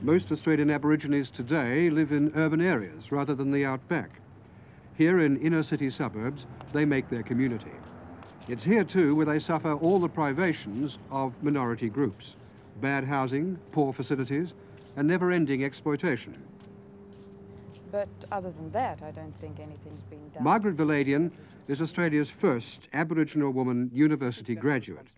Most Australian Aborigines today live in urban areas rather than the outback. Here in inner city suburbs, they make their community. It's here too where they suffer all the privations of minority groups: bad housing, poor facilities, and never-ending exploitation. But other than that, I don't think anything's been done. Margaret Valadian is Australia's first Aboriginal woman university graduate.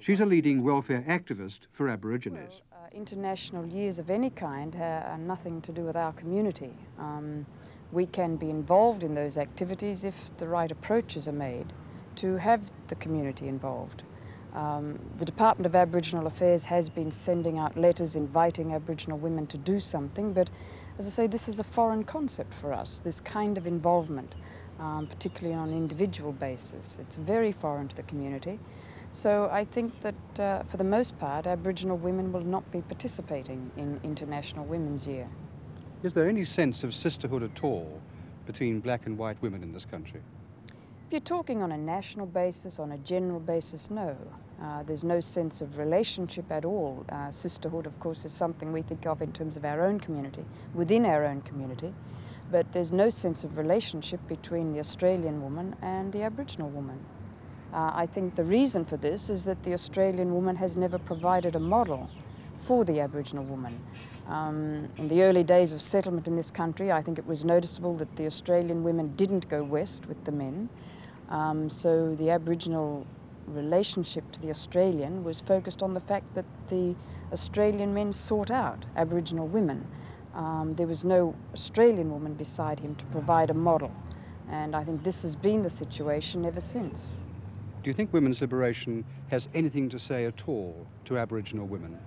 She's a leading welfare activist for Aborigines. Well, international years of any kind are nothing to do with our community. We can be involved in those activities if the right approaches are made to have the community involved. The Department of Aboriginal Affairs has been sending out letters inviting Aboriginal women to do something, but as I say, this is a foreign concept for us, this kind of involvement, particularly on an individual basis. It's very foreign to the community. So I think that for the most part, Aboriginal women will not be participating in International Women's Year. Is there any sense of sisterhood at all between black and white women in this country? If you're talking on a national basis, on a general basis, no. There's no sense of relationship at all. Sisterhood, of course, is something we think of in terms of our own community, within our own community, but there's no sense of relationship between the Australian woman and the Aboriginal woman. I think the reason for this is that the Australian woman has never provided a model for the Aboriginal woman. In the early days of settlement in this country, I think it was noticeable that the Australian women didn't go west with the men. So the Aboriginal relationship to the Australian was focused on the fact that the Australian men sought out Aboriginal women. There was no Australian woman beside him to provide a model. And I think this has been the situation ever since. Do you think women's liberation has anything to say at all to Aboriginal women?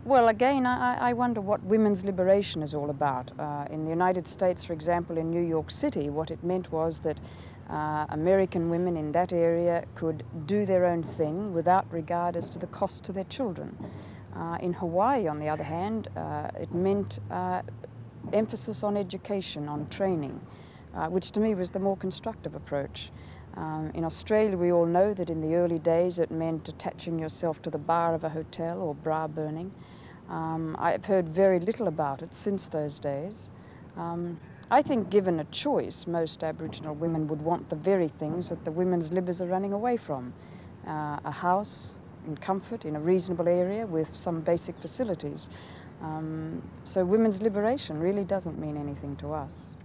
Well, again, I wonder what women's liberation is all about. In the United States, for example, in New York City, what it meant was that American women in that area could do their own thing without regard as to the cost to their children. In Hawaii, on the other hand, it meant emphasis on education, on training, which to me was the more constructive approach. In Australia, we all know that in the early days it meant attaching yourself to the bar of a hotel or bra burning. I've heard very little about it since those days. I think given a choice, most Aboriginal women would want the very things that the women's libbers are running away from. A house in comfort, in a reasonable area with some basic facilities. So women's liberation really doesn't mean anything to us.